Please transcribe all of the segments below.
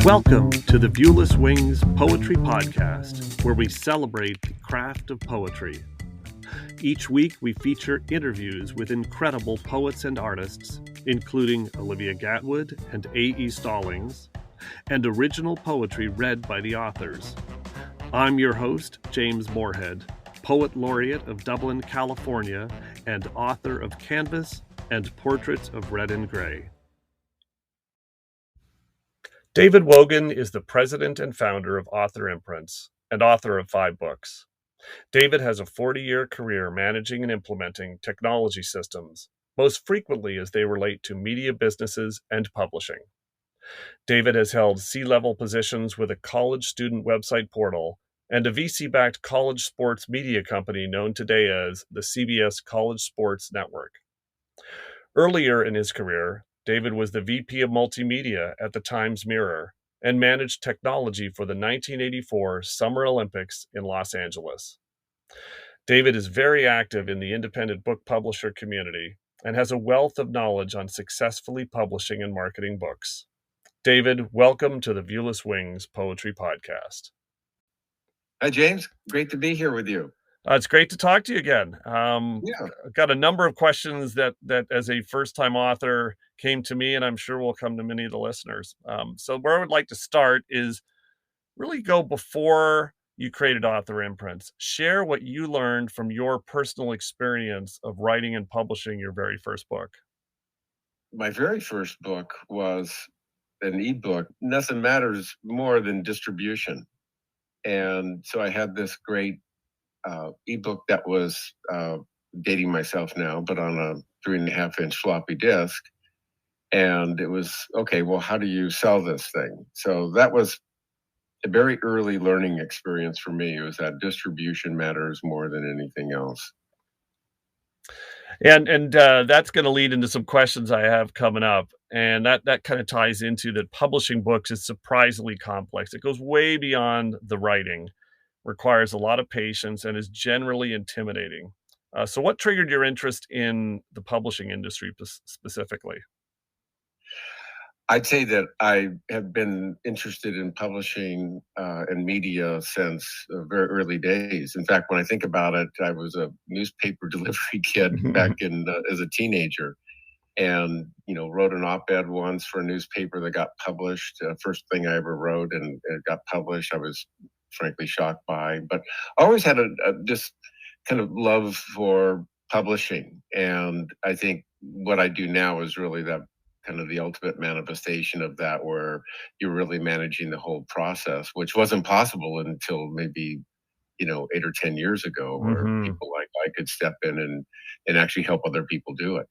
Welcome to the Viewless Wings Poetry Podcast, where we celebrate the craft of poetry. Each week, we feature interviews with incredible poets and artists, including Olivia Gatwood and A.E. Stallings, and original poetry read by the authors. I'm your host, James Moorhead, Poet Laureate of Dublin, California, and author of Canvas and Portraits of Red and Gray. David Wogahn is the president and founder of AuthorImprints and author of 5 books. David has a 40-year career managing and implementing technology systems, most frequently as they relate to media businesses and publishing. David has held C-level positions with a college student website portal and a VC-backed college sports media company known today as the CBS College Sports Network. Earlier in his career, David was the VP of Multimedia at the Times-Mirror and managed technology for the 1984 Summer Olympics in Los Angeles. David is very active in the independent book publisher community and has a wealth of knowledge on successfully publishing and marketing books. David, welcome to the Viewless Wings Poetry Podcast. Hi, James. Great to be here with you. It's great to talk to you again. I've got a number of questions that as a first-time author came to me, and I'm sure will come to many of the listeners. So where I would like to start is really go before you created AuthorImprints. Share what you learned from your personal experience of writing and publishing your very first book. My very first book was an ebook. Nothing matters more than distribution. And so I had this great ebook that was dating myself now, but on a 3.5-inch floppy disk. And it was, okay, well, how do you sell this thing? So that was a very early learning experience for me. It was that distribution matters more than anything else. And that's going to lead into some questions I have coming up. And that kind of ties into that publishing books is surprisingly complex. It goes way beyond the writing, requires a lot of patience, and is generally intimidating. So what triggered your interest in the publishing industry specifically? I'd say that I have been interested in publishing and media since very early days. In fact, when I think about it, I was a newspaper delivery kid back as a teenager, and wrote an op-ed once for a newspaper that got published. First thing I ever wrote, and it got published. I was frankly shocked by, but I always had a just kind of love for publishing, and I think what I do now is really that kind of the ultimate manifestation of that, where you're really managing the whole process, which wasn't possible until maybe 8 or 10 years ago, where people like I could step in and actually help other people do it.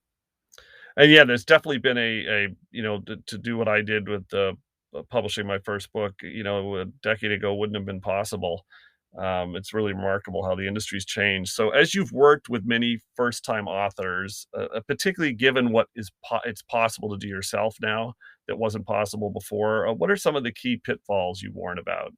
And yeah, there's definitely been to do what I did with publishing my first book, a decade ago wouldn't have been possible. It's really remarkable how the industry's changed. So as you've worked with many first-time authors, particularly given what it's possible to do yourself now that wasn't possible before, what are some of the key pitfalls you warn about?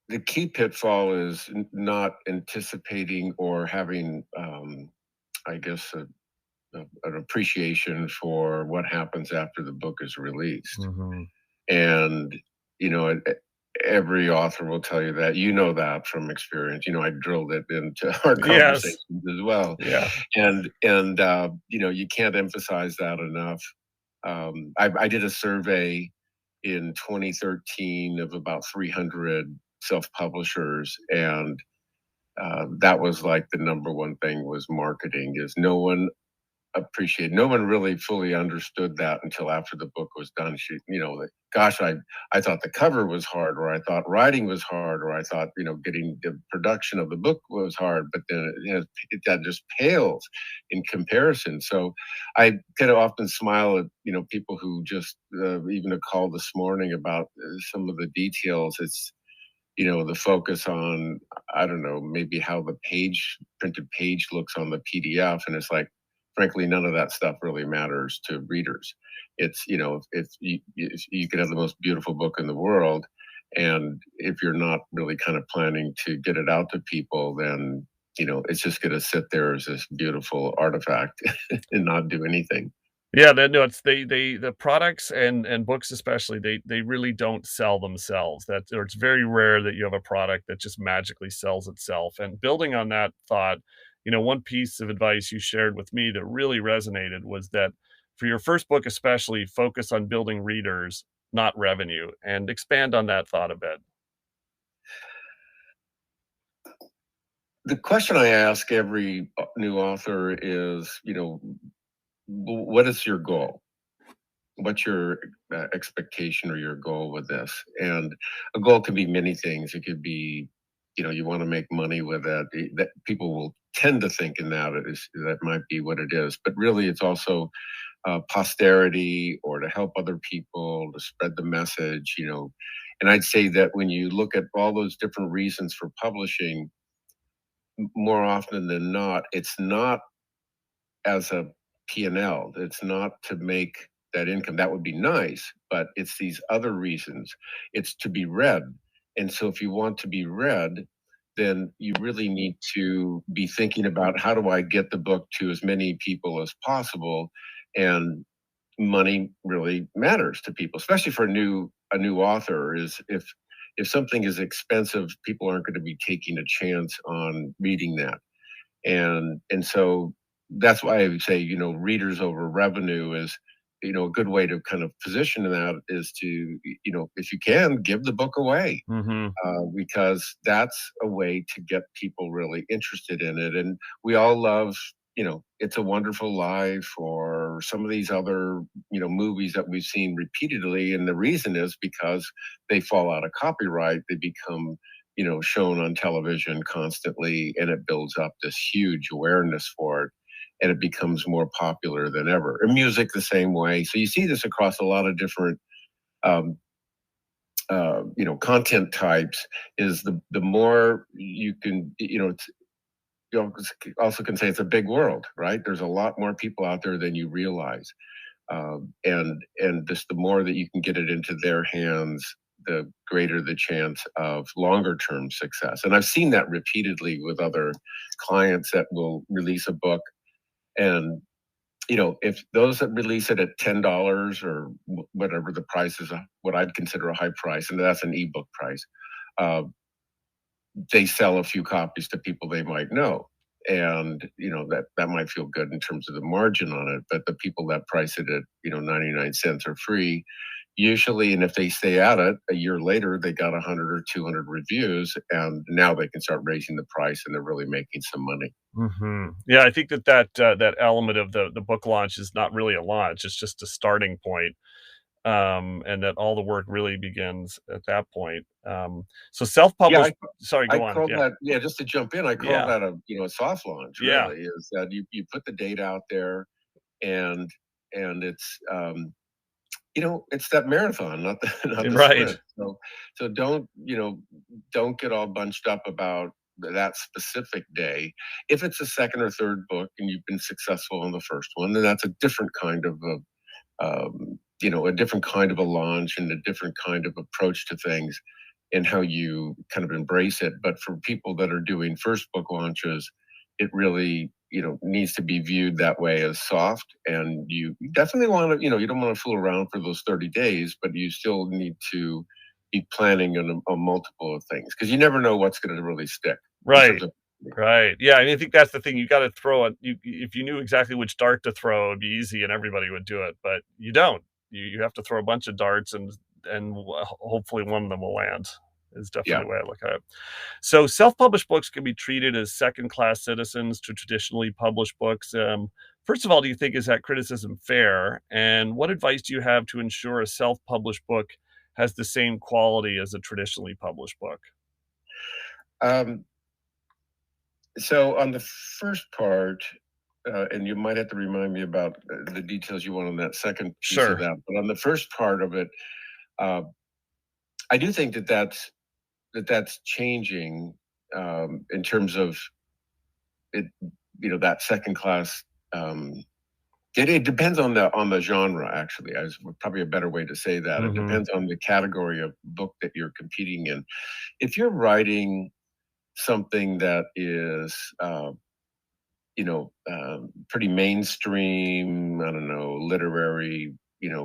The key pitfall is not anticipating or having, I guess, an appreciation for what happens after the book is released. And, every author will tell you that, that from experience. I drilled it into our conversations as well. Yeah. And you can't emphasize that enough. I did a survey in 2013 of about 300 self-publishers, and that was like the number one thing was marketing. Is no one really fully understood that until after the book was done. Gosh, I thought the cover was hard, or I thought writing was hard, or I thought getting the production of the book was hard, but then that just pales in comparison. So I kind of often smile at people who just even a call this morning about some of the details. It's the focus on, I don't know, maybe how the printed page looks on the PDF, and it's like, frankly, none of that stuff really matters to readers. It's, if you could have the most beautiful book in the world, and if you're not really kind of planning to get it out to people, then, it's just going to sit there as this beautiful artifact and not do anything. Yeah, no, it's they the products and books especially, they really don't sell themselves. That or it's very rare that you have a product that just magically sells itself. And building on that thought, one piece of advice you shared with me that really resonated was that for your first book especially, focus on building readers, not revenue, and expand on that thought a bit. The question I ask every new author is, what is your goal? What's your expectation or your goal with this? And a goal can be many things. It could be, you want to make money with it. That people will tend to think in that might be what it is. But really, it's also posterity or to help other people, to spread the message. And I'd say that when you look at all those different reasons for publishing, more often than not, it's not as a P&L. It's not to make that income. That would be nice, but it's these other reasons. It's to be read. And so if you want to be read, then you really need to be thinking about how do I get the book to as many people as possible. And money really matters to people, especially for a new author. Is if something is expensive, people aren't going to be taking a chance on reading that. And so that's why I would say, readers over revenue is, a good way to kind of position that is to, if you can, give the book away, Mhm. because that's a way to get people really interested in it. And we all love, It's a Wonderful Life or some of these other, movies that we've seen repeatedly. And the reason is because they fall out of copyright. They become, shown on television constantly, and it builds up this huge awareness for it. And it becomes more popular than ever. And music the same way. So you see this across a lot of different um, content types. Is the more you can, it's, also can say it's a big world, right? There's a lot more people out there than you realize. And just the more that you can get it into their hands, the greater the chance of longer term success. And I've seen that repeatedly with other clients that will release a book. And if those that release it at $10 or whatever the price is, what I'd consider a high price, and that's an ebook price, uh, they sell a few copies to people they might know. And that might feel good in terms of the margin on it, but the people that price it at 99 cents or free, usually, and if they stay at it a year later, they got 100 or 200 reviews, and now they can start raising the price, and they're really making some money. Mhm. Yeah, I think that element of the book launch is not really a launch, it's just a starting point, and that all the work really begins at that point. So Yeah, self-published. Sorry, I go on. call Yeah. that, yeah, just to jump in, I call Yeah. that a soft launch. Yeah. Really, is that you put the data out there, and it's it's that marathon, not the not the Right. sprint. So don't get all bunched up about that specific day. If it's a second or third book and you've been successful on the first one, then that's a different kind of a different kind of a launch and a different kind of approach to things and how you kind of embrace it. But for people that are doing first book launches, it really, needs to be viewed that way as soft. And you definitely want to, you don't want to fool around for those 30 days, but you still need to be planning on a multiple of things because you never know what's going to really stick in terms Right. of. Right. Yeah, I mean, I think that's the thing, you gotta throw it if you knew exactly which dart to throw, it'd be easy and everybody would do it, but you don't. You have to throw a bunch of darts and hopefully one of them will land, is definitely Yeah. the way I look at it. So self-published books can be treated as second-class citizens to traditionally published books. First of all, do you think is that criticism fair? And what advice do you have to ensure a self-published book has the same quality as a traditionally published book? Um, so on the first part, and you might have to remind me about the details you want on that second piece of Sure. that. But on the first part of it, uh, I do think that's changing, in terms of it. That second class. It depends on the genre. Actually, is probably a better way to say that. It Mhm. depends on the category of book that you're competing in. If you're writing something that is, pretty mainstream, I don't know, literary,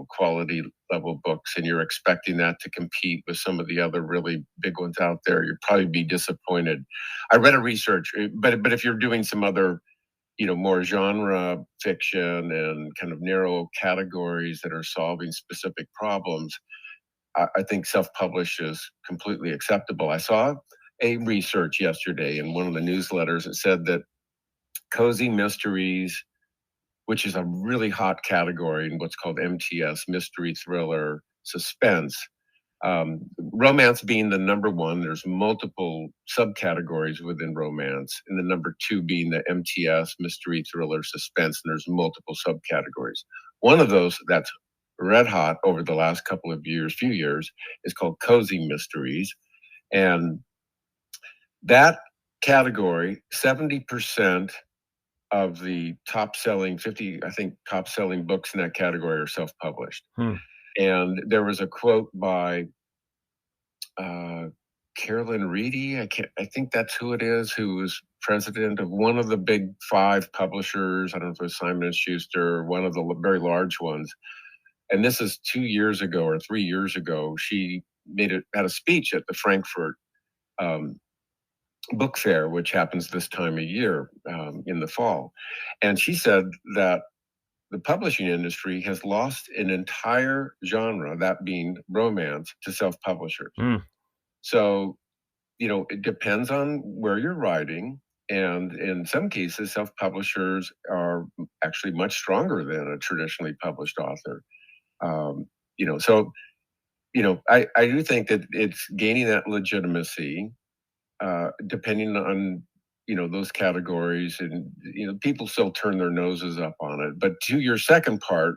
quality level books, and you're expecting that to compete with some of the other really big ones out there, you'd probably be disappointed. I read a research, but if you're doing some other, more genre fiction and kind of narrow categories that are solving specific problems, I think self-publish is completely acceptable. I saw a research yesterday in one of the newsletters that said that cozy mysteries, which is a really hot category in what's called MTS, mystery, thriller, suspense. Romance being the number one, there's multiple subcategories within romance, and the number two being the MTS, mystery, thriller, suspense, and there's multiple subcategories. One of those that's red hot over the last few years, is called cozy mysteries. And that category, 70% of the top selling 50, I think, top selling books in that category are self published. Hmm. And there was a quote by uh, Carolyn Reedy. I think that's who it is, who was president of one of the big five publishers. I don't know if it was Simon and Schuster, one of the very large ones. And this is 2 years ago or 3 years ago. She had a speech at the Frankfurt um, book fair, which happens this time of year in the fall. And she said that the publishing industry has lost an entire genre, that being romance, to self publishers. Hmm. So, it depends on where you're writing. And in some cases, self publishers are actually much stronger than a traditionally published author. Um, so, I do think that it's gaining that legitimacy depending on those categories, and people still turn their noses up on it. But to your second part,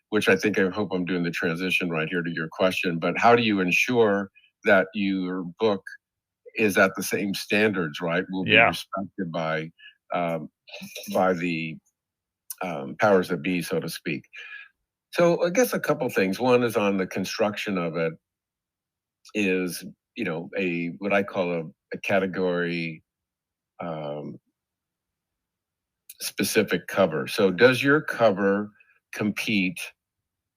which I hope I'm doing the transition right here to your question, but how do you ensure that your book is at the same standards, right? Will be Yeah. respected um, by the powers that be, so to speak. So I guess a couple things. One is on the construction of it is a what I call a category um, specific cover. So does your cover compete?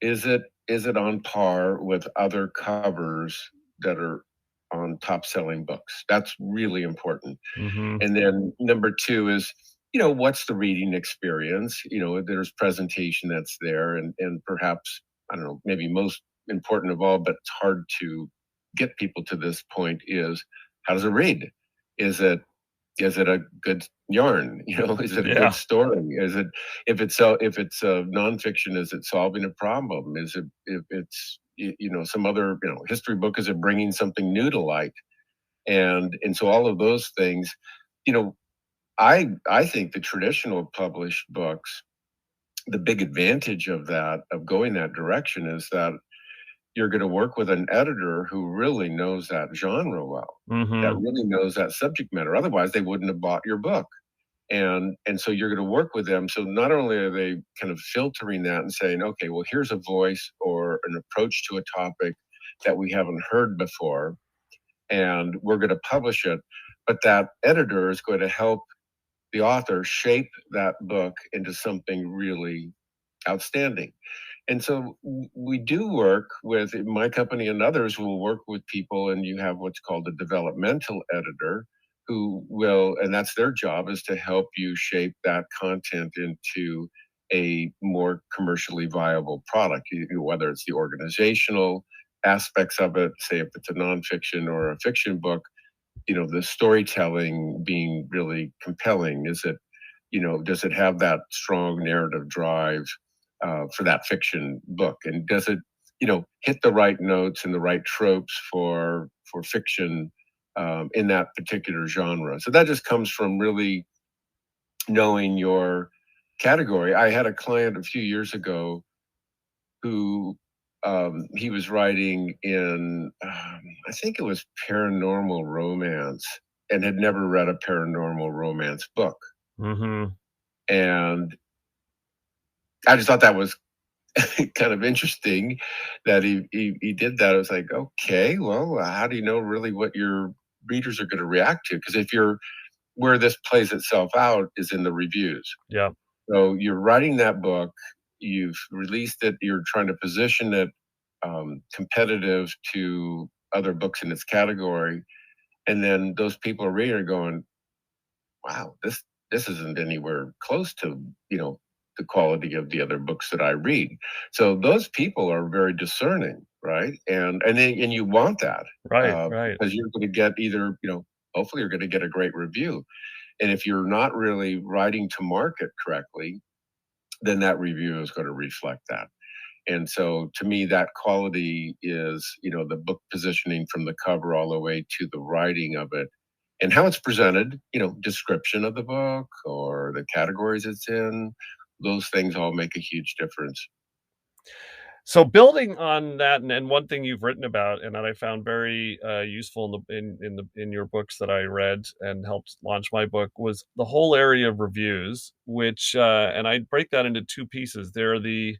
Is it on par with other covers that are on top selling books? That's really important. Hmm. And then number two is, what's the reading experience? There's presentation that's there, and perhaps, I don't know, maybe most important of all, but it's hard to get people to this point, is how does it read? Is it a good yarn? Is it a good Yeah. story? Is it, if it's a nonfiction, is it solving a problem? Is it, if it's some other history book, is it bringing something new to light? And so all of those things, you know, I think the traditional published books, the big advantage of that, of going that direction, is that you're going to work with an editor who really knows that genre well, that Hmm. really knows that subject matter. Otherwise, they wouldn't have bought your book. And so you're going to work with them. So not only are they kind of filtering that and saying, okay, well, here's a voice or an approach to a topic that we haven't heard before, and we're going to publish it, but that editor is going to help the author shape that book into something really outstanding. And so we do work with my company, and others will work with people, and you have what's called a developmental editor who will, and that's their job, is to help you shape that content into a more commercially viable product, whether it's the organizational aspects of it, say if it's a nonfiction or a fiction book, the storytelling being really compelling. Is it, does it have that strong narrative drive for that fiction book, and does it, hit the right notes and the right tropes for fiction in that particular genre? So that just comes from really knowing your category. I had a client a few years ago who he was writing in, I think it was paranormal romance, and had never read a paranormal romance book. Hmm. And I just thought that was kind of interesting that he did that. I was like, okay, well, how do you know really what your readers are going to react to? Because if you're where this plays itself out is in the reviews. Yeah. So you're writing that book, you've released it, you're trying to position it competitive to other books in its category, and then those people are reading are going, "Wow, this isn't anywhere close to the quality of the other books that I read." So those people are very discerning, right? And you want that Right, right. because you're going to get either hopefully you're going to get a great review, and if you're not really writing to market correctly, then that review is going to reflect that. And so to me, that quality is, the book positioning from the cover all the way to the writing of it and how it's presented, description of the book or the categories it's in. Those things all make a huge difference. So building on that, and one thing you've written about, and that I found very useful in your books that I read and helped launch my book, was the whole area of reviews, which and I break that into two pieces. There are the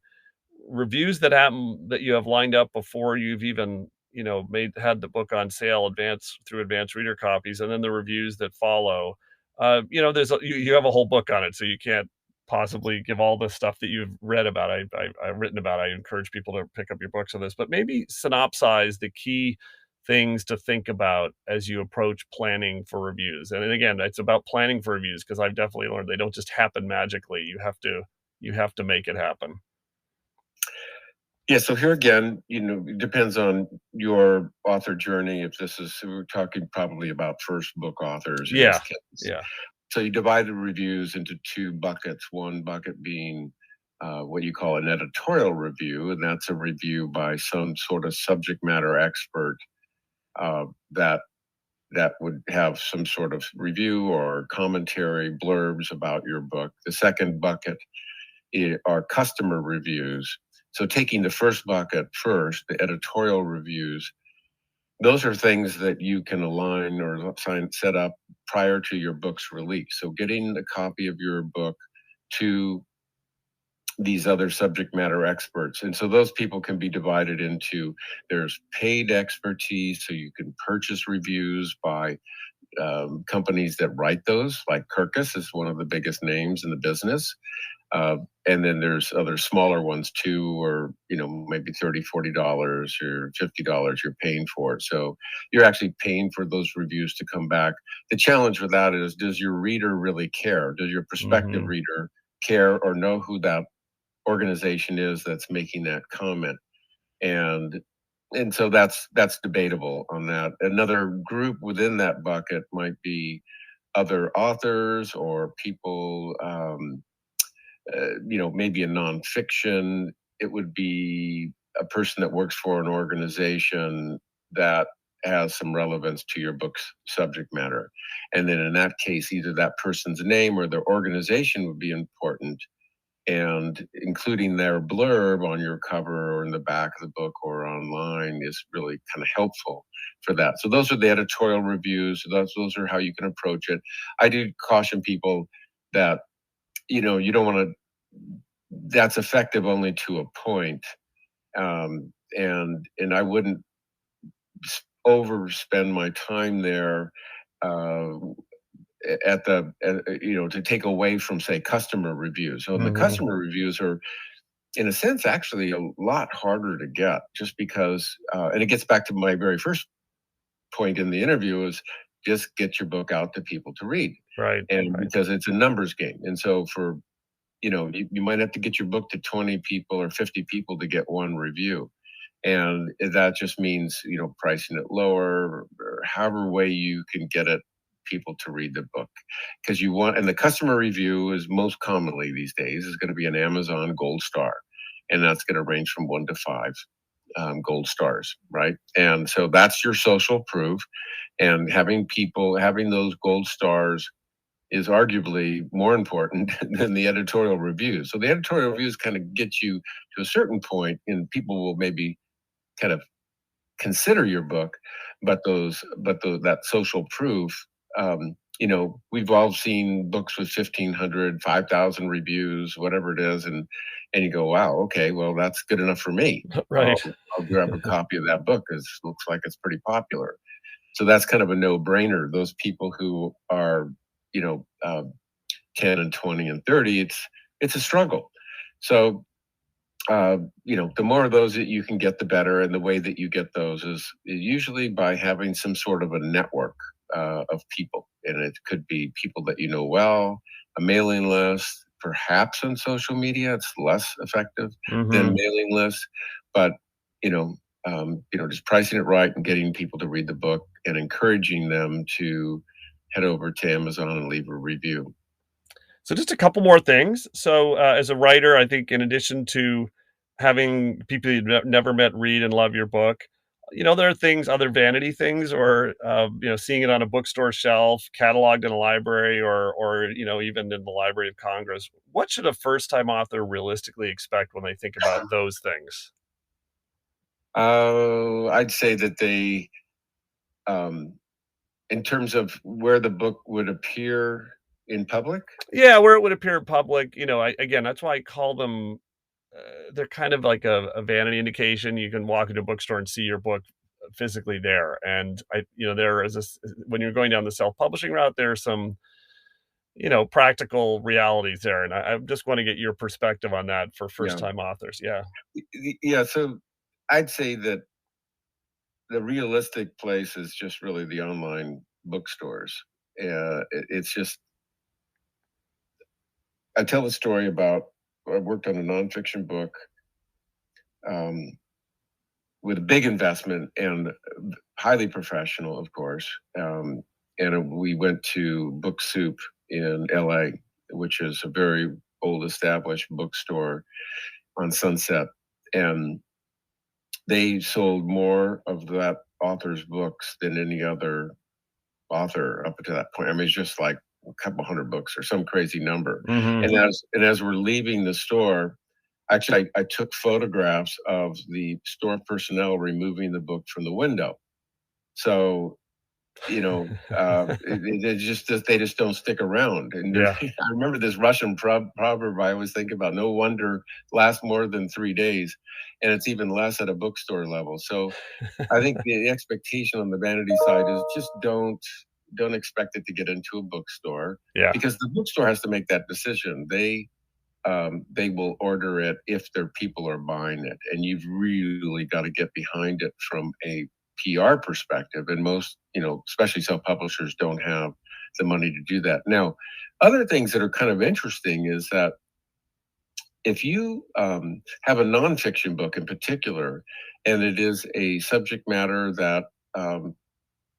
reviews that happen that you have lined up before you've even, had the book on sale through advanced reader copies, and then the reviews that follow. You have a whole book on it, so you can't possibly give all the stuff that you've read about. I've written about. I encourage people to pick up your books on this, but maybe synopsize the key things to think about as you approach planning for reviews. And then again, it's about planning for reviews because I've definitely learned they don't just happen magically. You have to make it happen. Yeah, so here again, it depends on your author journey. If this is, we're talking probably about first book authors in this Yeah, case. yeah. So you divide the reviews into two buckets. One bucket being what you call an editorial review, and that's a review by some sort of subject matter expert uh, that that would have some sort of review or commentary, blurbs about your book. The second bucket are customer reviews. So taking the first bucket first, the editorial reviews, those are things that you can align or set up prior to your book's release. So getting a copy of your book to these other subject matter experts. And so those people can be divided into there's paid expertise, so you can purchase reviews by companies that write those, like Kirkus is one of the biggest names in the business. And then there's other smaller ones too, or maybe $30, $40 or $50 you're paying for it. So you're actually paying for those reviews to come back. The challenge with that is, does your reader really care? Does your prospective Mhm. reader care or know who that organization is that's making that comment? And so that's debatable on that. Another group within that bucket might be other authors or people maybe a nonfiction. It would be a person that works for an organization that has some relevance to your book's subject matter. And then in that case, either that person's name or their organization would be important. And including their blurb on your cover or in the back of the book or online is really kind of helpful for that. So those are the editorial reviews. Those are how you can approach it. I do caution people that you don't want to that's effective only to a point. And I wouldn't overspend my time there uh, to take away from say customer reviews. So the Mhm. customer reviews are in a sense actually a lot harder to get just because and it gets back to my very first point in the interview is just get your book out to people to read, Right, and right. because it's a numbers game. And so for you might have to get your book to 20 people or 50 people to get one review. And that just means, pricing it lower or however way you can get it people to read the book. Because and the customer review is most commonly these days is going to be an Amazon gold star. And that's going to range from 1 to 5 gold stars, right? And so that's your social proof. And having those gold stars is arguably more important than the editorial reviews. So the editorial reviews kind of get you to a certain point, and people will maybe kind of consider your book, that social proof. We've all seen books with 1,500, 5,000 reviews, whatever it is, and you go, wow, okay, well that's good enough for me. I'll, Right. I'll grab a copy of that book because it looks like it's pretty popular. So that's kind of a no-brainer. Those people who are uh, 10 and 20 and 30, it's a struggle. So the more of those that you can get, the better. And the way that you get those is usually by having some sort of a network of people. And it could be people that you know well, a mailing list, perhaps on social media. It's less effective than Hmm. mailing lists, but just pricing it right and getting people to read the book and encouraging them to head over to Amazon and leave a review. So just a couple more things. So as a writer, I think in addition to having people you've never met read and love your book, there are things, other vanity things, or seeing it on a bookstore shelf, cataloged in a library, or even in the Library of Congress. What should a first-time author realistically expect when they think about those things? I'd say that um, in terms of where the book would appear in public. Yeah, where it would appear in public. Again, that's why I call them. They're kind of like a vanity indication. You can walk into a bookstore and see your book physically there, and there is this when you're going down the self-publishing route, there are some practical realities there, and I just want to get your perspective on that for Yeah. first-time authors. Yeah, Yeah, so I'd say that the realistic place is just really the online bookstores. It's just, I tell a story about, I worked on a nonfiction book um, with a big investment and highly professional, of course. And we went to Book Soup in LA, which is a very old established bookstore on Sunset. And they sold more of that author's books than any other author up to that point. I mean, it's just like a couple hundred books or some crazy number. hmm And as we're leaving the store, actually, I took photographs of the store personnel removing the book from the window. So it's just that they just don't stick around. And yeah, I remember this Russian proverb I always think about: "No wonder lasts more than 3 days," and it's even less at a bookstore level. So I think the expectation on the vanity side is just don't expect it to get into a bookstore, yeah, because the bookstore has to make that decision. They will order it if their people are buying it, and you've really got to get behind it from a PR perspective. And most, especially self publishers, don't have the money to do that. Now, other things that are kind of interesting is that if you have a nonfiction book in particular, and it is a subject matter that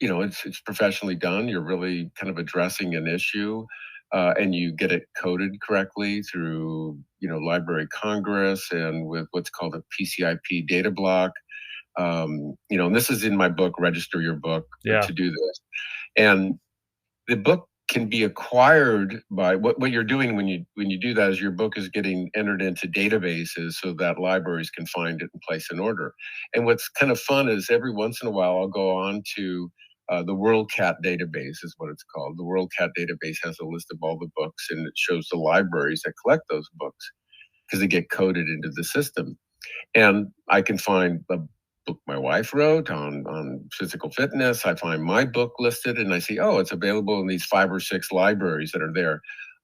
it's professionally done. You're really kind of addressing an issue, and you get it coded correctly through Library of Congress and with what's called a PCIP data block. And this is in my book, Register Your Book, yeah, to do this. And the book can be acquired by what you're doing when you do that is your book is getting entered into databases so that libraries can find it and place an order. And what's kind of fun is every once in a while I'll go on to the WorldCat database is what it's called. The WorldCat database has a list of all the books, and it shows the libraries that collect those books because they get coded into the system. And I can find a book my wife wrote on physical fitness. I find my book listed, and I see, oh, it's available in these 5 or 6 libraries that are there.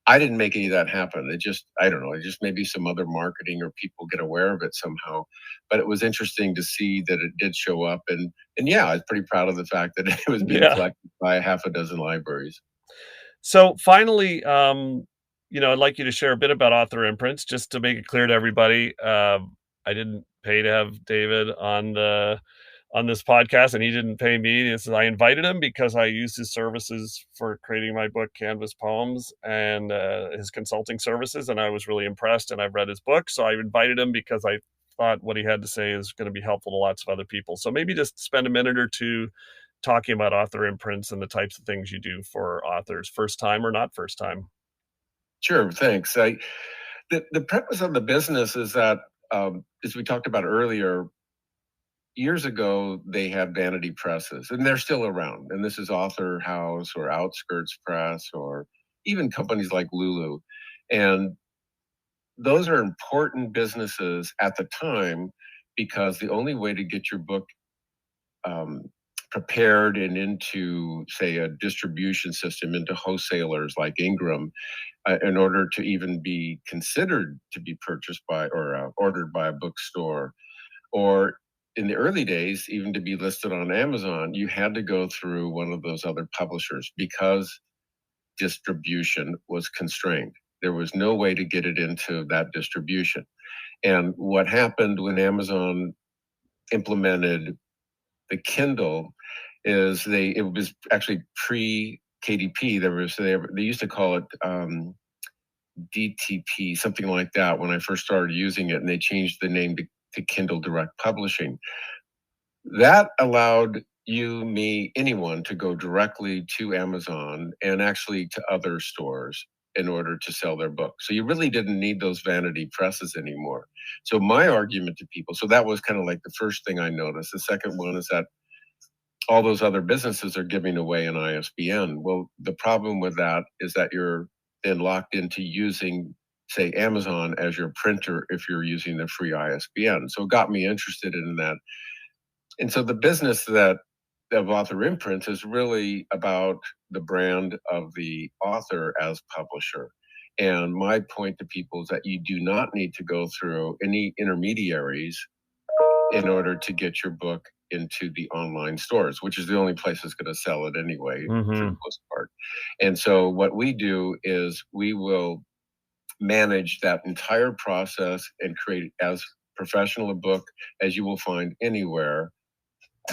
I didn't make any of that happen. It just, I don't know, it just maybe some other marketing or people get aware of it somehow. But it was interesting to see that it did show up. And yeah, I was pretty proud of the fact that it was being yeah. collected by a half a dozen libraries. So finally, I'd like you to share a bit about Author Imprints, just to make it clear to everybody. I didn't pay to have David on this podcast, and he didn't pay me. I invited him because I used his services for creating my book, Canvas Poems, and his consulting services, and I was really impressed. And I've read his book, so I invited him because I thought what he had to say is going to be helpful to lots of other people. So maybe just spend a minute or two talking about author imprints and the types of things you do for authors, first time or not first time. Sure, thanks. The premise of the business is that, as we talked about earlier, years ago they had vanity presses, and they're still around, and this is Author House or Outskirts Press or even companies like Lulu. And those are important businesses at the time, because the only way to get your book um, prepared and into, say, a distribution system, into wholesalers like Ingram, in order to even be considered to be purchased by or ordered by a bookstore, or in the early days, even to be listed on Amazon, you had to go through one of those other publishers because distribution was constrained. There was no way to get it into that distribution. And what happened when Amazon implemented the Kindle is it was actually pre KDP. They used to call it DTP, something like that, when I first started using it, and they changed the name to Kindle Direct Publishing. That allowed you, me, anyone to go directly to Amazon and actually to other stores in order to sell their book. So you really didn't need those vanity presses anymore. So my argument to people, so that was kind of like the first thing I noticed. The second one is that all those other businesses are giving away an ISBN. Well, the problem with that is that you're then locked into using, say, Amazon as your printer if you're using the free ISBN. So it got me interested in that. And so the business of AuthorImprints is really about the brand of the author as publisher. And my point to people is that you do not need to go through any intermediaries in order to get your book into the online stores, which is the only place that's going to sell it anyway, for the most part. And so what we do is we will manage that entire process and create as professional a book as you will find anywhere,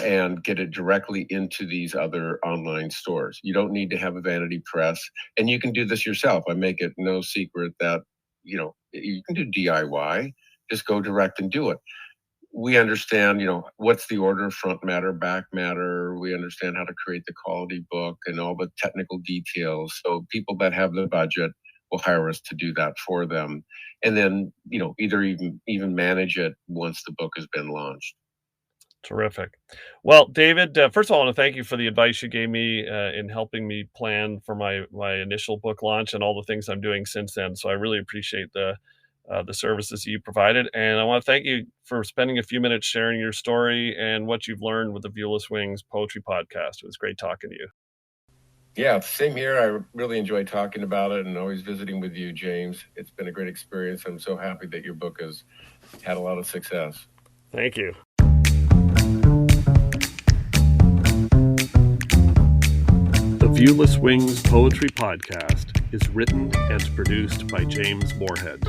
and get it directly into these other online stores. You don't need to have a vanity press, and you can do this yourself. I make it no secret that, you can do DIY, just go direct and do it. We understand, what's the order, front matter, back matter. We understand how to create the quality book and all the technical details. So people that have the budget will hire us to do that for them. And then, either even manage it once the book has been launched. Terrific. Well, David, first of all, I want to thank you for the advice you gave me in helping me plan for my initial book launch and all the things I'm doing since then. So I really appreciate the services you provided, and I want to thank you for spending a few minutes sharing your story and what you've learned with the Viewless Wings Poetry Podcast. It was great talking to you. Yeah, same here. I really enjoy talking about it and always visiting with you, James. It's been a great experience. I'm so happy that your book has had a lot of success. Thank you. The Viewless Wings Poetry Podcast is written and produced by James Moorhead.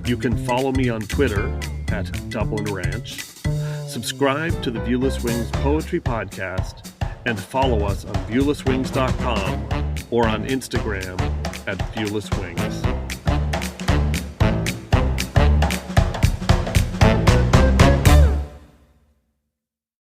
You can follow me on Twitter at Dublin Ranch, subscribe to the Viewless Wings Poetry Podcast, and follow us on viewlesswings.com or on Instagram at viewlesswings.